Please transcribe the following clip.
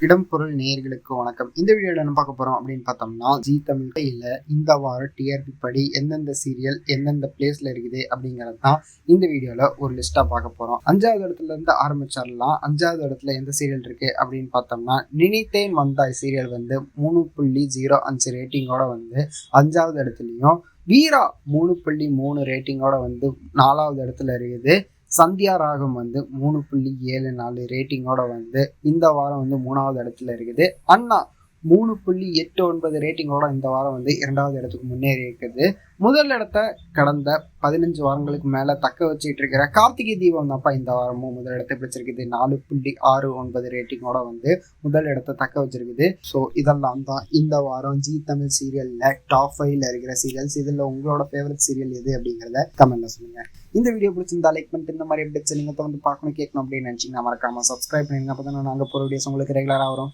இடம் பொருள் நேயர்களுக்கு வணக்கம். இந்த வீடியோவில் என்ன பார்க்க போறோம் அப்படின்னு பார்த்தோம்னா, ஜீ தமிழ்ல இந்த வாரம் டிஆர்பி படி எந்தெந்த சீரியல் எந்தெந்த பிளேஸ்ல இருக்குது அப்படிங்கிறது தான் இந்த வீடியோவில் ஒரு லிஸ்டா பார்க்க போறோம். 5வது இடத்துல இருந்து ஆரம்பிச்சிடலாம். 5வது இடத்துல எந்த சீரியல் இருக்கு அப்படின்னு பார்த்தோம்னா, நினைத்தேன் வந்தாய் சீரியல் 3.05 ரேட்டிங்கோட 5வது இடத்துலையும், வீரா 3.3 ரேட்டிங்கோட 4வது இடத்துல இருக்குது. சந்தியா ராகம் 3.74 ரேட்டிங்கோட இந்த வாரம் 3வது இடத்துல இருக்குது. அண்ணா 3.89 ரேட்டிங்கோட இந்த வாரம் 2வது இடத்துக்கு முன்னேறி இருக்குது. முதல் இடத்த கடந்த 15 வாரங்களுக்கு மேல தக்க வச்சுட்டு இருக்கிற கார்த்திகை தீபம் தான்ப்பா இந்த வாரமும் முதல் இடத்தை பிடிச்சிருக்குது. 4.69 ரேட்டிங்கோட முதல் இடத்தை தக்க வச்சிருக்குது. ஸோ இதெல்லாம் தான் இந்த வாரம் ஜீ தமிழ் சீரியல்ல டாப் 5ல இருக்கிற சீரியல்ஸ். இதுல உங்களோட ஃபேவரட் சீரியல் எது அப்படிங்கிறத கமெண்ட்ல சொல்லுங்க. இந்த வீடியோ பிடிச்சிருந்தா லைக் பண்ணிட்டு இந்த மாதிரி அப்டேட்ஸ் நீங்க தொடர்ந்து பார்க்கணும் கேட்கணும் அப்படின்னு நினைச்சீங்கன்னா மறக்காம சப்ஸ்கிரைப் பண்ணிருங்க. அப்பதான் நாங்க போற வீடியோஸ் உங்களுக்கு ரெகுலரா வரும்.